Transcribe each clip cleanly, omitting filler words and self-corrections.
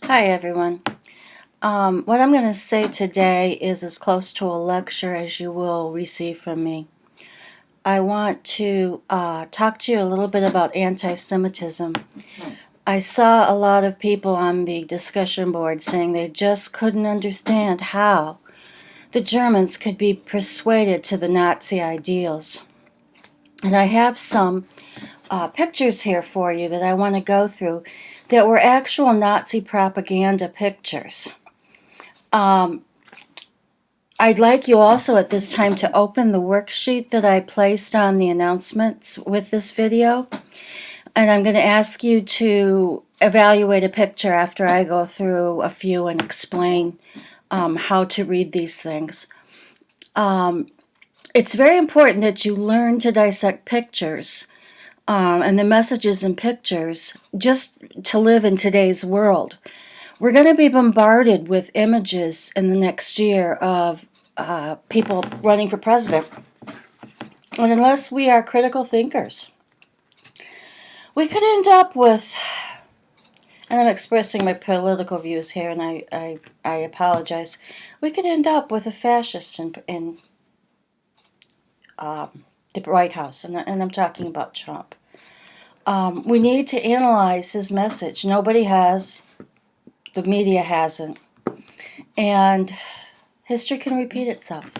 Hi everyone. What I'm going to say today is as close to a lecture as you will receive from me. I want to talk to you a little bit about anti-Semitism. I saw a lot of people on the discussion board saying they just couldn't understand how the Germans could be persuaded to the Nazi ideals. And I have some pictures here for you that I want to go through that were actual Nazi propaganda pictures. I'd like you also at this time to open the worksheet that I placed on the announcements with this video. And I'm going to ask you to evaluate a picture after I go through a few and explain how to read these things. It's very important that you learn to dissect pictures and the messages in pictures just to live in today's world. We're going to be bombarded with images in the next year of people running for president. And unless we are critical thinkers, we could end up with, and I'm expressing my political views here, and I apologize, we could end up with a fascist in the White House, and I'm talking about Trump. We need to analyze his message. Nobody has. The media hasn't. And history can repeat itself.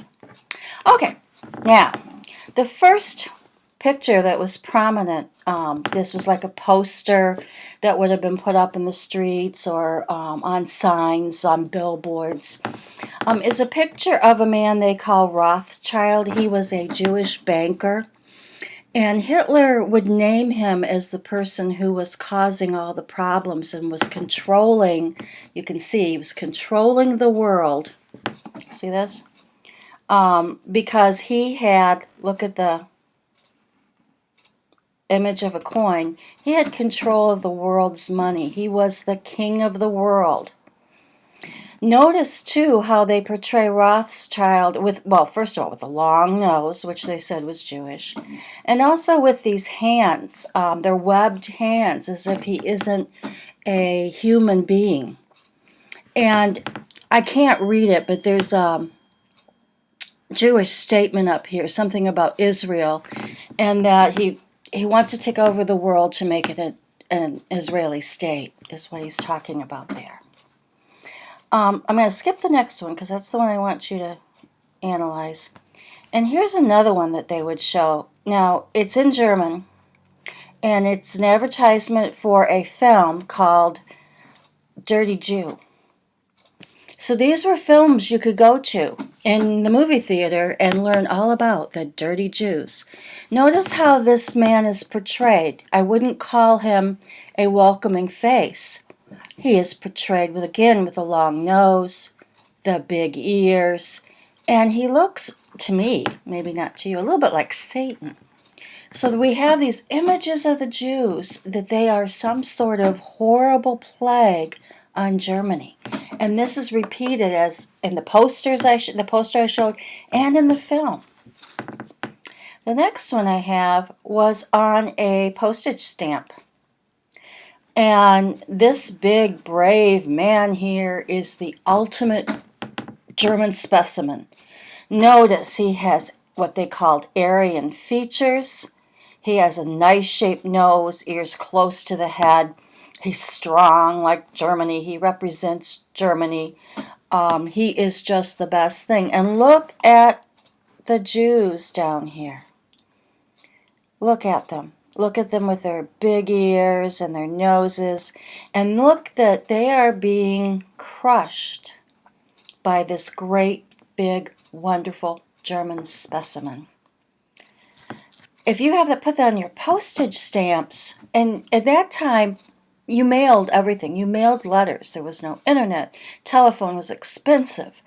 Okay, now, the first picture that was prominent, this was like a poster that would have been put up in the streets or on signs, on billboards, is a picture of a man they call Rothschild. He was a Jewish banker. And Hitler would name him as the person who was causing all the problems and was controlling, you can see, he was controlling the world. See this? Because he had, look at the image of a coin, he had control of the world's money. He was the king of the world. Notice, too, how they portray Rothschild with, well, first of all, with a long nose, which they said was Jewish, and also with these hands, they're webbed hands, as if he isn't a human being. And I can't read it, but there's a Jewish statement up here, something about Israel, and that he wants to take over the world to make it an Israeli state, is what he's talking about there. I'm going to skip the next one because that's the one I want you to analyze. And here's another one that they would show. Now, it's in German, and it's an advertisement for a film called Dirty Jew. So these were films you could go to in the movie theater and learn all about the dirty Jews. Notice how this man is portrayed. I wouldn't call him a welcoming face. He is portrayed with a long nose, the big ears, and he looks, to me, maybe not to you, a little bit like Satan. So we have these images of the Jews that they are some sort of horrible plague on Germany. And this is repeated as in the posters the poster I showed and in the film. The next one I have was on a postage stamp. And this big, brave man here is the ultimate German specimen. Notice he has what they called Aryan features. He has a nice-shaped nose, ears close to the head. He's strong like Germany. He represents Germany. He is just the best thing. And look at the Jews down here. Look at them. Look at them with their big ears and their noses. And look that they are being crushed by this great, big, wonderful German specimen. If you have that put on your postage stamps, and at that time, you mailed everything. You mailed letters. There was no internet. Telephone was expensive.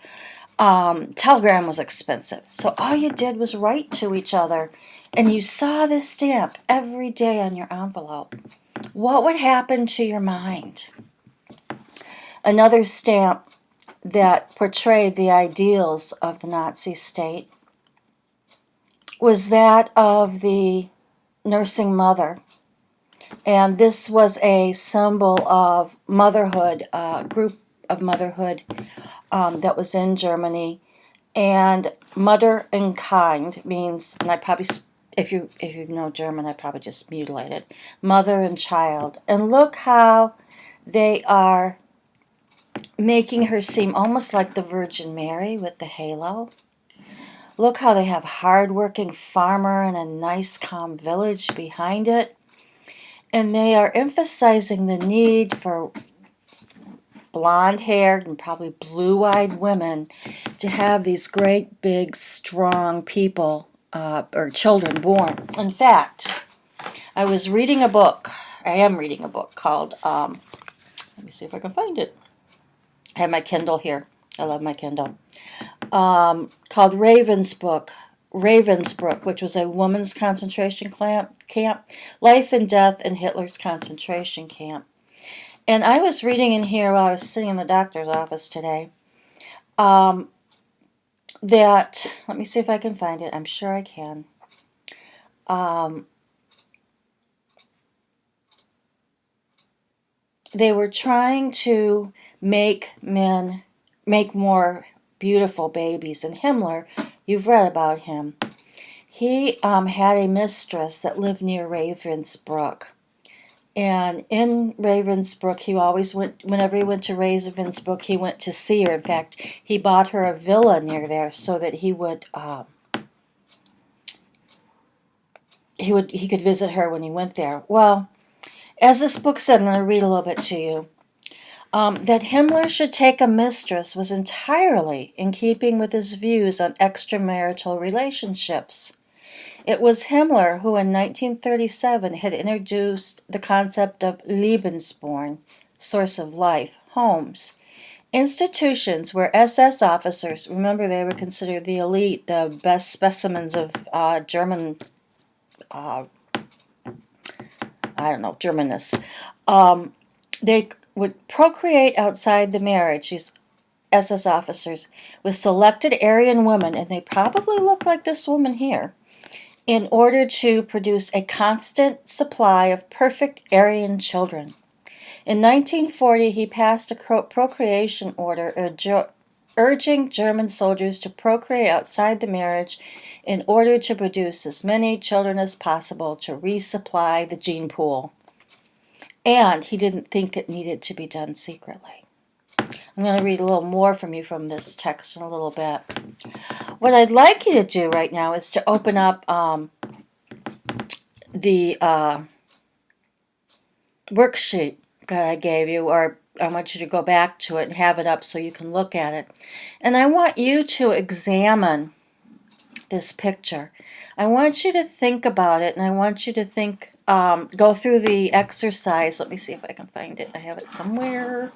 Telegram was expensive. So all you did was write to each other, and you saw this stamp every day on your envelope. What would happen to your mind? Another stamp that portrayed the ideals of the Nazi state was that of the nursing mother And this was a symbol of motherhood, a group of motherhood that was in Germany. And Mutter and Kind means, and I probably, if you know German, I probably just mutilated, mother and child. And look how they are making her seem almost like the Virgin Mary with the halo. Look how they have hard-working farmer and a nice calm village behind it. And they are emphasizing the need for blonde-haired and probably blue-eyed women to have these great, big, strong people or children born. In fact, I was reading a book. I am reading a book called, let me see if I can find it. I have my Kindle here. I love my Kindle. Called Ravensbrück, which was a woman's concentration camp, life and death in Hitler's concentration camp. And I was reading in here while I was sitting in the doctor's office today that, let me see if I can find it. I'm sure I can. They were trying to make more beautiful babies. And Himmler, you've read about him. He had a mistress that lived near Ravensbrück. And in Ravensbrück, he always went, whenever he went to Ravensbrück, he went to see her. In fact, he bought her a villa near there so that he could visit her when he went there. Well, as this book said, I'm going to read a little bit to you, that Himmler should take a mistress was entirely in keeping with his views on extramarital relationships. It was Himmler who in 1937 had introduced the concept of Lebensborn, source of life, homes, institutions where SS officers, remember they were considered the elite, the best specimens of German, Germanness. They would procreate outside the marriage, these SS officers, with selected Aryan women, and they probably look like this woman here, in order to produce a constant supply of perfect Aryan children. In 1940, he passed a procreation order urging German soldiers to procreate outside the marriage in order to produce as many children as possible to resupply the gene pool. And he didn't think it needed to be done secretly. I'm going to read a little more from you from this text in a little bit. What I'd like you to do right now is to open up the worksheet that I gave you, or I want you to go back to it and have it up so you can look at it. And I want you to examine this picture. I want you to think about it, and I want you to think, go through the exercise. Let me see if I can find it. I have it somewhere.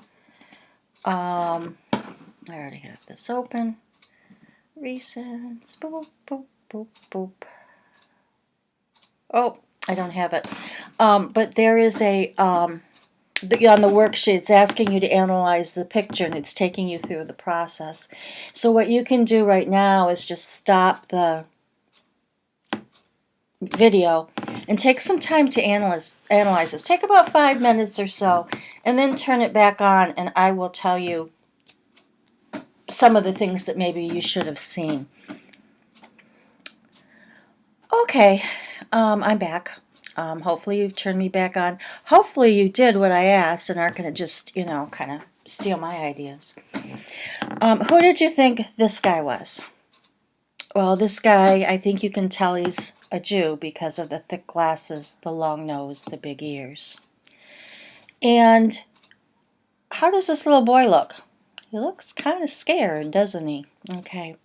I already have this open. Recents. Boop, boop, boop, boop. Oh, I don't have it. But there is a, on the worksheet, it's asking you to analyze the picture, and it's taking you through the process. So what you can do right now is just stop the video and take some time to analyze this. Take about 5 minutes or so, and then turn it back on, and I will tell you some of the things that maybe you should have seen. Okay, I'm back. Hopefully you've turned me back on. Hopefully you did what I asked and aren't going to just, kind of steal my ideas. Who did you think this guy was? Well, this guy, I think you can tell he's a Jew because of the thick glasses, the long nose, the big ears. And how does this little boy look? He looks kind of scared, doesn't he? Okay.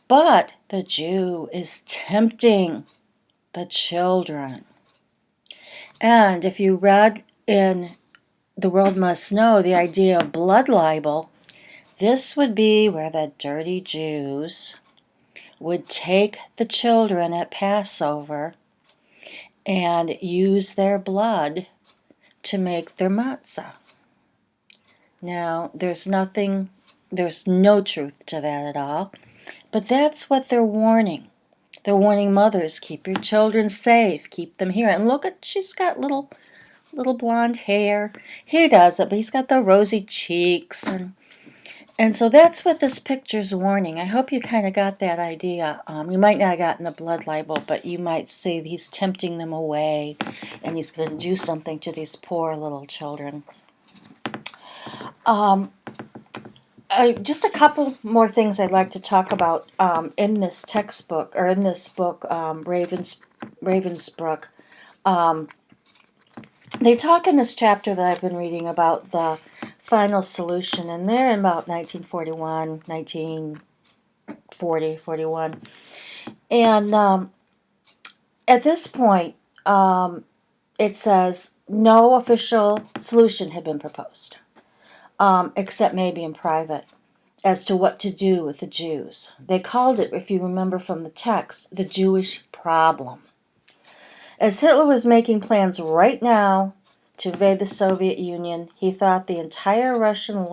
But the Jew is tempting the children. And if you read in The World Must Know the idea of blood libel, this would be where the dirty Jews would take the children at Passover and use their blood to make their matzah. Now, there's no truth to that at all, but that's what they're warning. They're warning mothers, keep your children safe, keep them here. And look at, she's got little little blonde hair. He doesn't, but he's got the rosy cheeks. And so that's what this picture's warning. I hope you kind of got that idea. You might not have gotten the blood libel, but you might see he's tempting them away, and he's going to do something to these poor little children. Just a couple more things I'd like to talk about in this textbook, or in this book, Ravensbrück. They talk in this chapter that I've been reading about the final solution, and they're in about 1941, 1940, 41. And at this point, it says no official solution had been proposed, except maybe in private, as to what to do with the Jews. They called it, if you remember from the text, the Jewish problem. As Hitler was making plans right now to invade the Soviet Union, he thought the entire Russian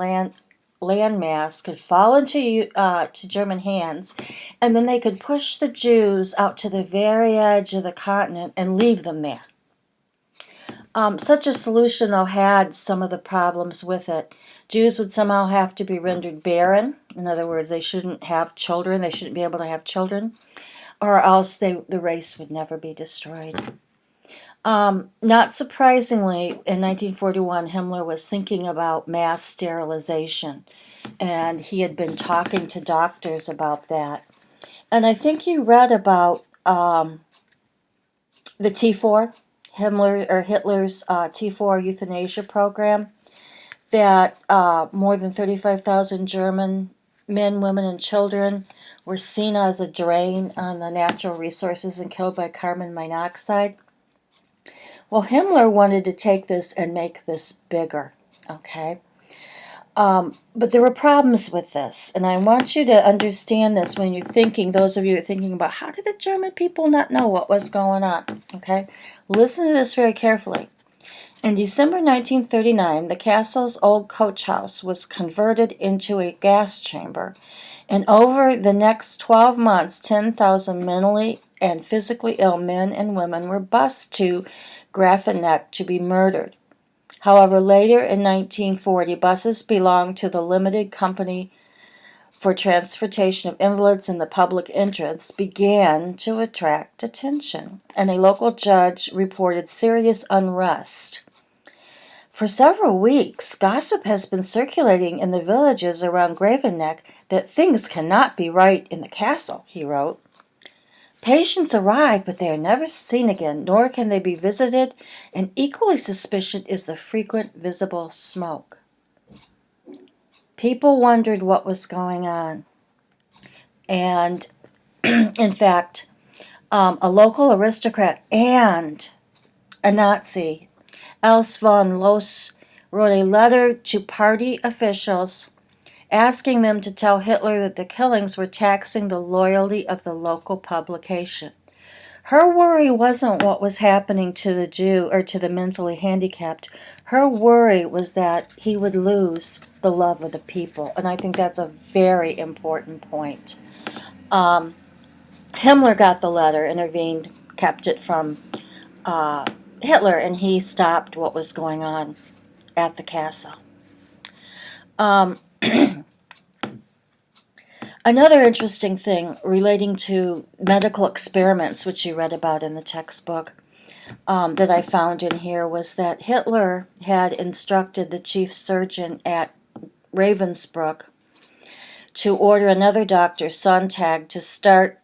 landmass could fall into to German hands, and then they could push the Jews out to the very edge of the continent and leave them there. Such a solution, though, had some of the problems with it. Jews would somehow have to be rendered barren. In other words, they shouldn't have children. They shouldn't be able to have children, or else the race would never be destroyed. Not surprisingly, in 1941, Himmler was thinking about mass sterilization, and he had been talking to doctors about that. And I think you read about the T4, Hitler's T4 euthanasia program, that more than 35,000 German men, women, and children were seen as a drain on the natural resources and killed by carbon monoxide. Well, Himmler wanted to take this and make this bigger, okay? But there were problems with this, and I want you to understand this when you're thinking, those of you who are thinking about, how did the German people not know what was going on, okay? Listen to this very carefully. In December 1939, the castle's old coach house was converted into a gas chamber, and over the next 12 months, 10,000 mentally and physically ill men and women were bused to Grafenegg to be murdered. However, later in 1940, buses belonged to the Limited Company for Transportation of Invalids in the public entrance began to attract attention, and a local judge reported serious unrest. For several weeks, gossip has been circulating in the villages around Grafenegg that things cannot be right in the castle, he wrote. Patients arrive, but they are never seen again, nor can they be visited, and equally suspicious is the frequent visible smoke. People wondered what was going on. And, in fact, a local aristocrat and a Nazi, Els von Loos, wrote a letter to party officials asking them to tell Hitler that the killings were taxing the loyalty of the local publication. Her worry wasn't what was happening to the Jew or to the mentally handicapped. Her worry was that he would lose the love of the people, and I think that's a very important point. Himmler got the letter, intervened, kept it from Hitler, and he stopped what was going on at the castle. Another interesting thing relating to medical experiments, which you read about in the textbook, that I found in here, was that Hitler had instructed the chief surgeon at Ravensbrück to order another doctor, Sontag, to start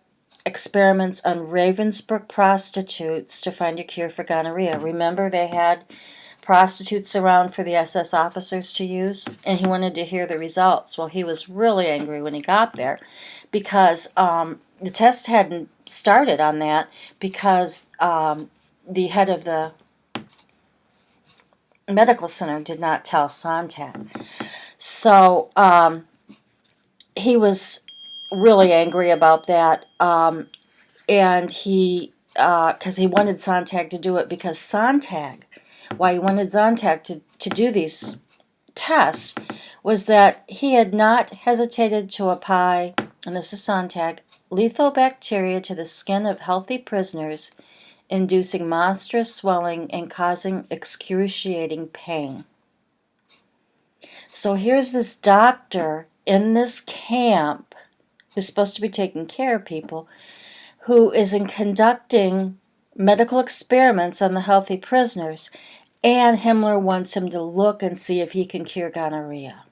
experiments on Ravensbrück prostitutes to find a cure for gonorrhea. Remember, they had prostitutes around for the SS officers to use, and he wanted to hear the results. Well, he was really angry when he got there because the test hadn't started on that because the head of the medical center did not tell Sontag. So he was really angry about that, and he, because he wanted Sontag to do it, because Sontag, why he wanted Sontag to do these tests, was that he had not hesitated to apply, and this is Sontag, lethal bacteria to the skin of healthy prisoners inducing monstrous swelling and causing excruciating pain. So here's this doctor in this camp who's supposed to be taking care of people, who is conducting medical experiments on the healthy prisoners, and Himmler wants him to look and see if he can cure gonorrhea.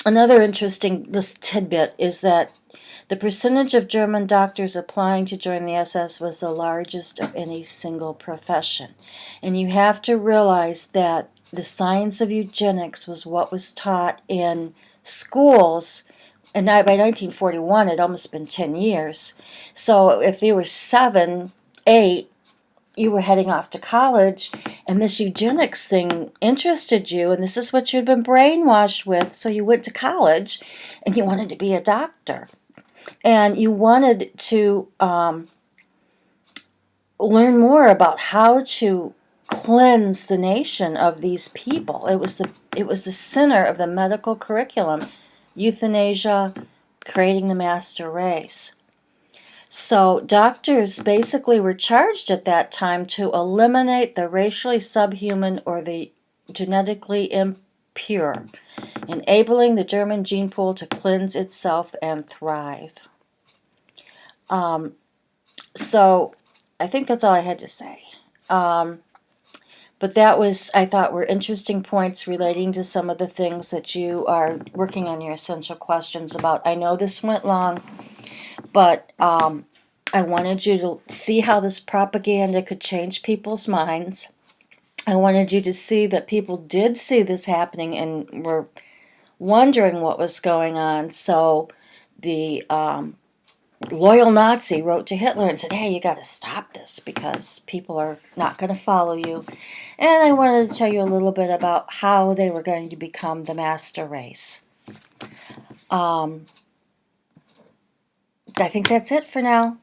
Another interesting tidbit is that the percentage of German doctors applying to join the SS was the largest of any single profession. And you have to realize that the science of eugenics was what was taught in schools, and by 1941 it had almost been 10 years. So if you were 7, 8, you were heading off to college, and this eugenics thing interested you, and this is what you'd been brainwashed with, so you went to college, and you wanted to be a doctor. And you wanted to learn more about how to cleanse the nation of these people. It was the center of the medical curriculum, euthanasia, creating the master race. So doctors basically were charged at that time to eliminate the racially subhuman or the genetically impure, enabling the German gene pool to cleanse itself and thrive. So I think that's all I had to say. But that was, I thought, were interesting points relating to some of the things that you are working on your essential questions about. I know this went long, but I wanted you to see how this propaganda could change people's minds. I wanted you to see that people did see this happening and were wondering what was going on. So the loyal Nazi wrote to Hitler and said, hey, you got to stop this because people are not going to follow you. And I wanted to tell you a little bit about how they were going to become the master race. I think that's it for now.